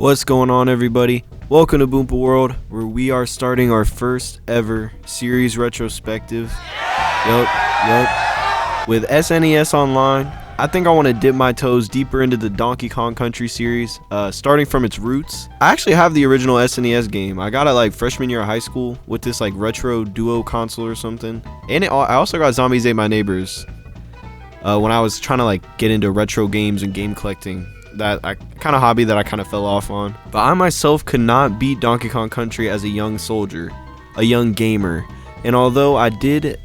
What's going on, everybody? Welcome to Boompa World, where we are starting our first ever series retrospective. Yup. With SNES Online, I think I want to dip my toes deeper into the Donkey Kong Country series, starting from its roots. I actually have the original SNES game. I got it like freshman year of high school with this like retro duo console or something. And I also got Zombies Ate My Neighbors when I was trying to like get into retro games and game collecting. That kind of hobby that I kind of fell off on. But I myself could not beat Donkey Kong Country as a young soldier, a young gamer. And although I did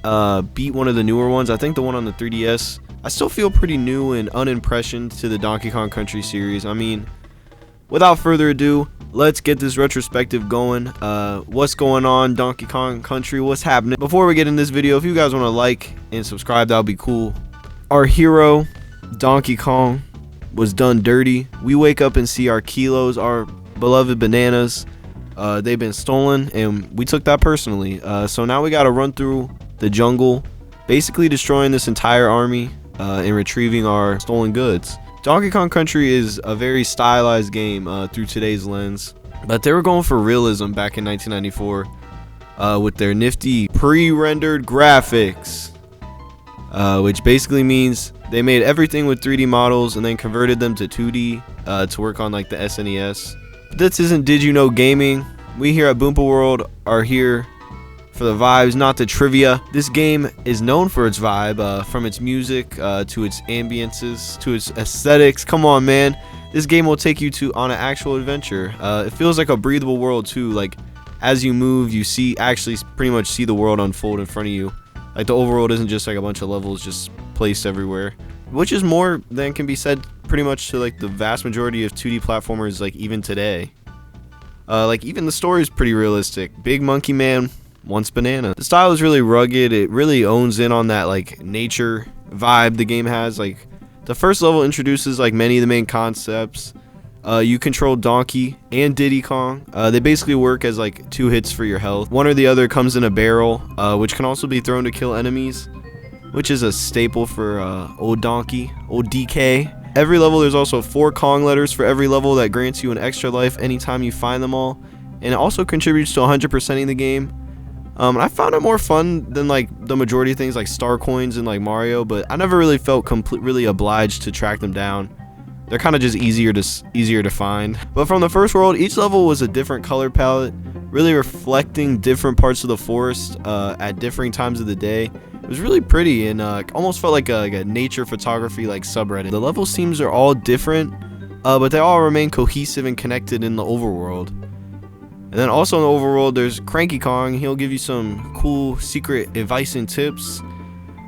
beat one of the newer ones, I think the one on the 3DS, I still feel pretty new and unimpressioned to the Donkey Kong Country series. I mean, without further ado, let's get this retrospective going. What's going on, Donkey Kong Country? What's happening? Before we get in this video, if you guys want to like and subscribe, that would be cool. Our hero, Donkey Kong, was done dirty. We wake up and see our kilos, our beloved bananas, they've been stolen, and we took that personally. So now we got to run through the jungle, basically destroying this entire army and retrieving our stolen goods. Donkey Kong Country is a very stylized game through today's lens, but they were going for realism back in 1994 with their nifty pre-rendered graphics, which basically means they made everything with 3D models and then converted them to 2D to work on like the SNES. This isn't Did You Know Gaming. We here at Boompa World are here for the vibes, not the trivia. This game is known for its vibe, from its music to its ambiences to its aesthetics. Come on, man. This game will take you on an actual adventure. It feels like a breathable world too. Like as you move, you actually pretty much see the world unfold in front of you. Like the overworld isn't just like a bunch of levels just placed everywhere, which is more than can be said pretty much to like the vast majority of 2D platformers like even today. Like even the story is pretty realistic. Big Monkey Man wants banana. The style is really rugged. It really owns in on that like nature vibe the game has. Like the first level introduces like many of the main concepts. You control Donkey and Diddy Kong. They basically work as like 2 hits for your health. One or the other comes in a barrel, which can also be thrown to kill enemies, which is a staple for old Donkey, old DK. Every level there's also 4 Kong letters for every level that grants you an extra life anytime you find them all, and it also contributes to 100%ing the game. I found it more fun than like the majority of things like star coins and like Mario, but I never really felt really obliged to track them down. They're kind of just easier to find. But from the first world, each level was a different color palette, really reflecting different parts of the forest at differing times of the day. It was really pretty and almost felt like a nature photography like subreddit. The level themes are all different, but they all remain cohesive and connected in the overworld. And then also in the overworld, there's Cranky Kong. He'll give you some cool secret advice and tips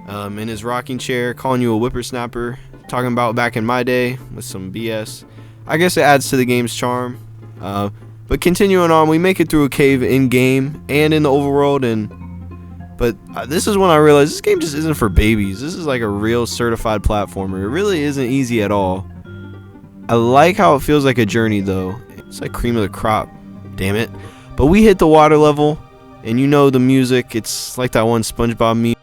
in his rocking chair, calling you a whippersnapper. Talking about back in my day with some BS. I guess it adds to the game's charm. But continuing on, we make it through a cave in game and in the overworld, but this is when I realized this game just isn't for babies. This is like a real certified platformer. It really isn't easy at all. I like how it feels like a journey though. It's like cream of the crop, damn it. But we hit the water level, and you know the music. It's like that one SpongeBob meme.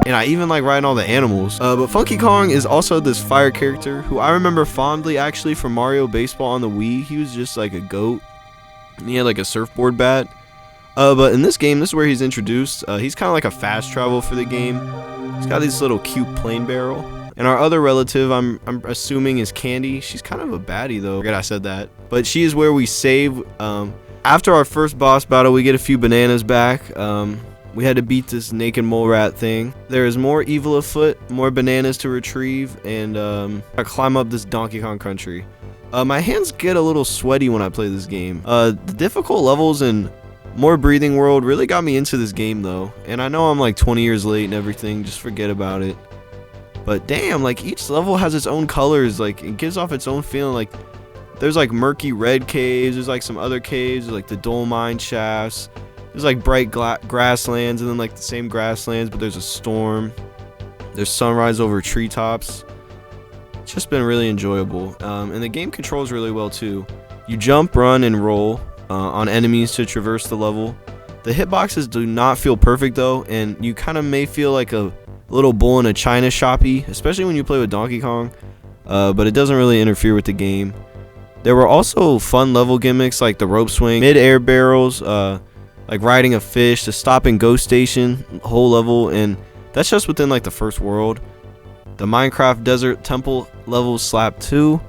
And I even like riding all the animals. But Funky Kong is also this fire character who I remember fondly actually from Mario Baseball on the Wii. He was just like a goat, and he had like a surfboard bat. But in this game, this is where he's introduced. He's kind of like a fast travel for the game. He's got this little cute plane barrel. And our other relative, I'm assuming, is Candy. She's kind of a baddie though. I forget I said that. But she is where we save. After our first boss battle, we get a few bananas back. We had to beat this naked mole rat thing. There is more evil afoot, more bananas to retrieve, and I climb up this Donkey Kong Country. My hands get a little sweaty when I play this game. The difficult levels and more breathing world really got me into this game though. And I know I'm like 20 years late and everything, just forget about it. But damn, like each level has its own colors, like it gives off its own feeling. Like there's like murky red caves, there's like some other caves, like the dull mine shafts. There's like bright grasslands and then like the same grasslands, but there's a storm. There's sunrise over treetops. It's just been really enjoyable. And the game controls really well too. You jump, run, and roll on enemies to traverse the level. The hitboxes do not feel perfect though, and you kind of may feel like a little bull in a china shoppy, especially when you play with Donkey Kong. But it doesn't really interfere with the game. There were also fun level gimmicks like the rope swing, mid-air barrels, like riding a fish, the stop and go station whole level, and that's just within like the first world. The Minecraft desert temple levels slap too.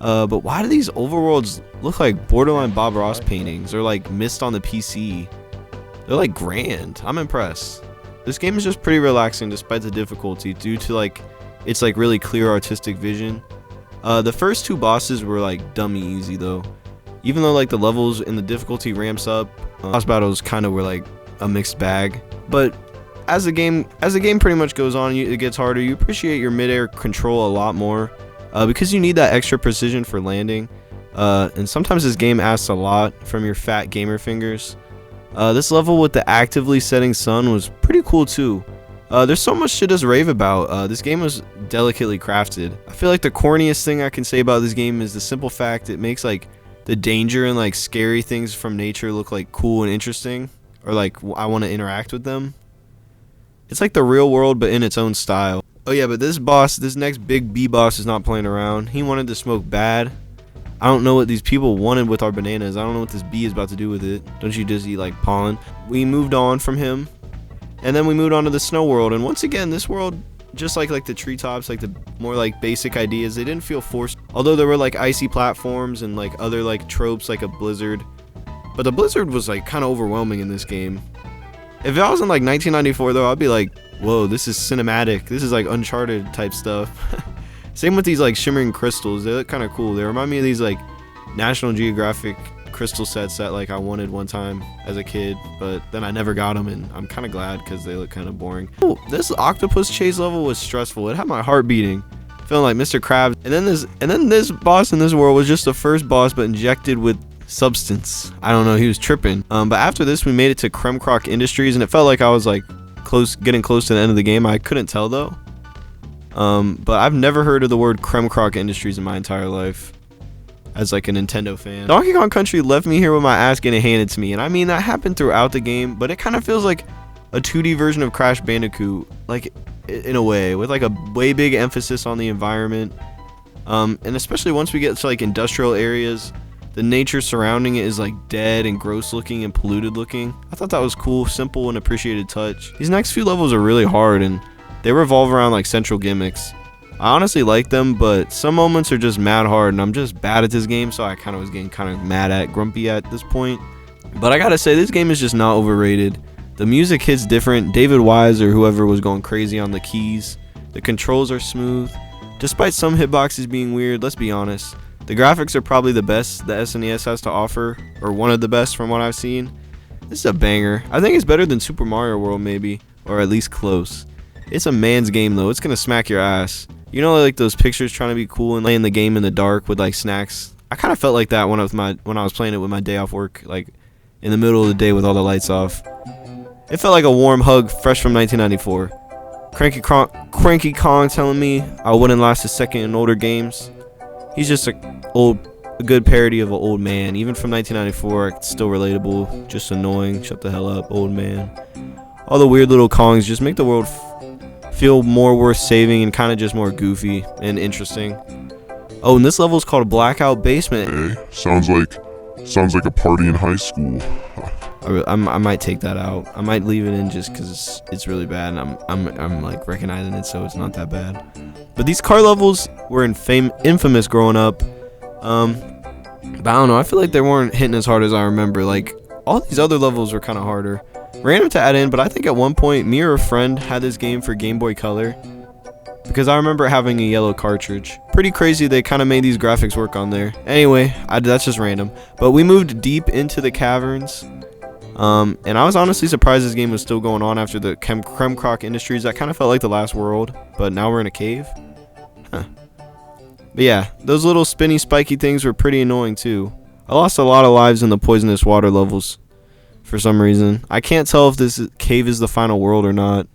But why do these overworlds look like borderline Bob Ross paintings or like missed on the PC? They're like grand. I'm impressed. This game is just pretty relaxing despite the difficulty due to like its like really clear artistic vision. The first two bosses were like dummy easy though. Even though like the levels and the difficulty ramps up, boss battles kind of were like a mixed bag. But as the game pretty much goes on, it gets harder. You appreciate your mid-air control a lot more because you need that extra precision for landing. And sometimes this game asks a lot from your fat gamer fingers. This level with the actively setting sun was pretty cool too. There's so much to just rave about. This game was delicately crafted. I feel like the corniest thing I can say about this game is the simple fact it makes like the danger and like scary things from nature look like cool and interesting, or like I want to interact with them. It's like the real world but in its own style. Oh yeah, but this next big B boss is not playing around. He wanted to smoke bad. I don't know what these people wanted with our bananas. I don't know what this bee is about to do with it. Don't you just eat like pollen? We moved on from him, and then we moved on to the snow world. And once again, this world, just like the treetops, like the more like basic ideas, they didn't feel forced. Although there were like icy platforms and like other like tropes like a blizzard, but the blizzard was like kind of overwhelming in this game. If I was in like 1994 though, I'd be like, whoa, this is cinematic. This is like Uncharted type stuff. Same with these like shimmering crystals. They look kind of cool. They remind me of these like National Geographic crystal sets that like I wanted one time as a kid, but then I never got them, and I'm kind of glad because they look kind of boring. Oh, this octopus chase level was stressful. It had my heart beating, feeling like Mr. Krabs. And then this boss in this world was just the first boss, but injected with substance. I don't know. He was tripping. But after this, we made it to Kremkrock Industries, and it felt like I was like getting close to the end of the game. I couldn't tell though. But I've never heard of the word Kremkrock Industries in my entire life as like a Nintendo fan. Donkey Kong Country left me here with my ass getting handed to me, and I mean that happened throughout the game, but it kind of feels like a 2D version of Crash Bandicoot, like in a way, with like a way big emphasis on the environment. And especially once we get to like industrial areas, the nature surrounding it is like dead and gross looking and polluted looking. I thought that was cool, simple, and appreciated touch. These next few levels are really hard, and they revolve around like central gimmicks. I honestly like them, but some moments are just mad hard, and I'm just bad at this game, so I kind of was getting kind of grumpy at this point. But I gotta say, this game is just not overrated. The music hits different. David Wise or whoever was going crazy on the keys. The controls are smooth. Despite some hitboxes being weird, let's be honest, the graphics are probably the best the SNES has to offer, or one of the best from what I've seen. This is a banger. I think it's better than Super Mario World maybe, or at least close. It's a man's game though. It's gonna smack your ass. You know, like those pictures trying to be cool and playing the game in the dark with like snacks. I kind of felt like that when I was playing it with my day off work, like in the middle of the day with all the lights off. It felt like a warm hug, fresh from 1994. Cranky Kong telling me I wouldn't last a second in older games. He's just a good parody of an old man. Even from 1994, it's still relatable, just annoying. Shut the hell up, old man. All the weird little Kongs just make the world feel more worth saving and kind of just more goofy and interesting. Oh, and this level is called Blackout Basement. Hey, sounds like a party in high school. I might take that out. I might leave it in just because it's really bad, and I'm like recognizing it, so it's not that bad. But these car levels were infamous growing up. But I don't know. I feel like they weren't hitting as hard as I remember. Like all these other levels were kind of harder. Random to add in, but I think at one point me or a friend had this game for Game Boy Color because I remember having a yellow cartridge. Pretty crazy they kind of made these graphics work on there. Anyway, that's just random. But we moved deep into the caverns, and I was honestly surprised this game was still going on after the Kremkrock Industries. That kind of felt like the last world, but now we're in a cave. Huh. But yeah, those little spinny spiky things were pretty annoying too. I lost a lot of lives in the poisonous water levels. For some reason, I can't tell if this cave is the final world or not.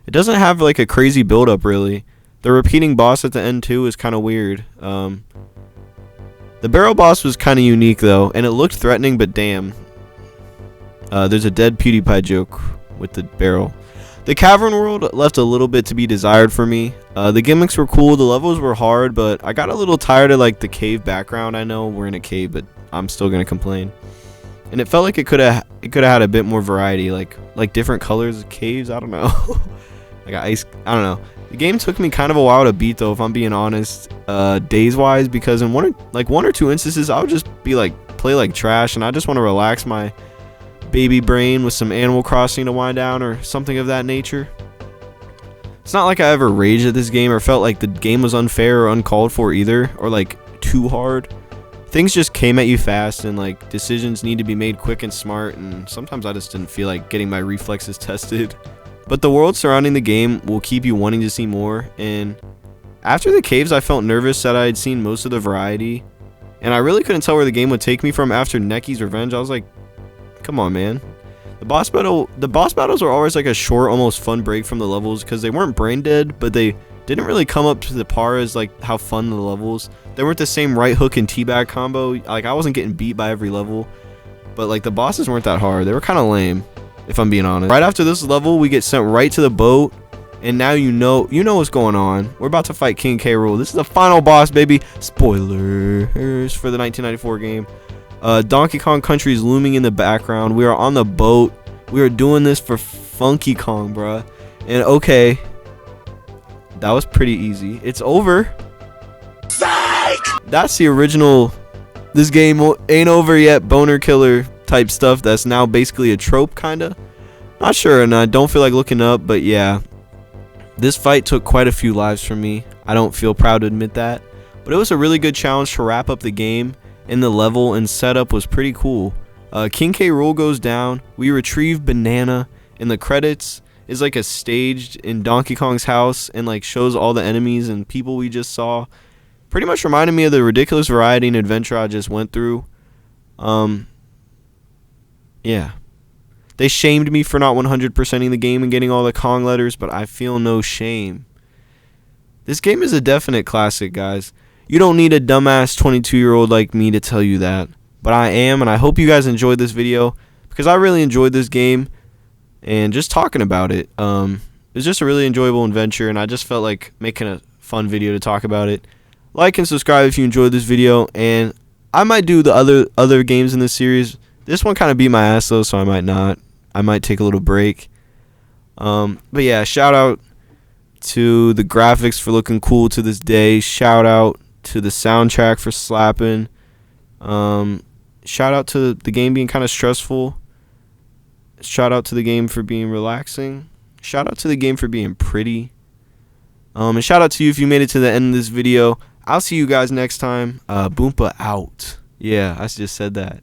It doesn't have like a crazy build up really. The repeating boss at the end too is kind of weird. The barrel boss was kind of unique though, and it looked threatening, but damn. There's a dead PewDiePie joke with the barrel. The cavern world left a little bit to be desired for me. The gimmicks were cool, the levels were hard, but I got a little tired of like the cave background. I know we're in a cave, but I'm still gonna complain. And it felt like it could have had a bit more variety, like different colors of caves. I don't know. Like ice. I don't know. The game took me kind of a while to beat, though, if I'm being honest, days wise, because in one or two instances I would just be like play like trash, and I just want to relax my baby brain with some Animal Crossing to wind down or something of that nature. It's not like I ever raged at this game or felt like the game was unfair or uncalled for either, or like too hard. Things just came at you fast, and like decisions need to be made quick and smart, and sometimes I just didn't feel like getting my reflexes tested. But the world surrounding the game will keep you wanting to see more, and after the caves I felt nervous that I had seen most of the variety, and I really couldn't tell where the game would take me from after Necky's Revenge. I was like, come on, man. The boss battles were always like a short, almost fun break from the levels, because they weren't brain dead, but they didn't really come up to the par as like how fun the levels. They weren't the same right hook and teabag combo. Like, I wasn't getting beat by every level, but like the bosses weren't that hard. They were kind of lame, if I'm being honest. Right after this level, we get sent right to the boat, and now you know what's going on. We're about to fight King K. Rool. This is the final boss, baby. Spoilers for the 1994 game. Donkey Kong Country is looming in the background. We are on the boat. We are doing this for Funky Kong, bruh. And okay, that was pretty easy. It's over. Psych! That's the original "this game ain't over yet" boner killer type stuff that's now basically a trope, kinda. Not sure, and I don't feel like looking up, but yeah. This fight took quite a few lives from me. I don't feel proud to admit that, but it was a really good challenge to wrap up the game, and the level and setup was pretty cool. King K. Rool goes down, we retrieve Banana, and the credits is like a staged in Donkey Kong's house, and like shows all the enemies and people we just saw. Pretty much reminded me of the ridiculous variety and adventure I just went through. Yeah. They shamed me for not 100%ing the game and getting all the Kong letters, but I feel no shame. This game is a definite classic, guys. You don't need a dumbass 22-year-old like me to tell you that, but I am, and I hope you guys enjoyed this video, because I really enjoyed this game, and just talking about it. It was just a really enjoyable adventure, and I just felt like making a fun video to talk about it. Like and subscribe if you enjoyed this video, and I might do the other games in this series. This one kind of beat my ass though, so I might not. I might take a little break. But yeah, shout out to the graphics for looking cool to this day. Shout out to the soundtrack for slapping. Shout out to the game being kind of stressful. Shout out to the game for being relaxing. Shout out to the game for being pretty. And shout out to you if you made it to the end of this video. I'll see you guys next time. Boompa out. Yeah, I just said that.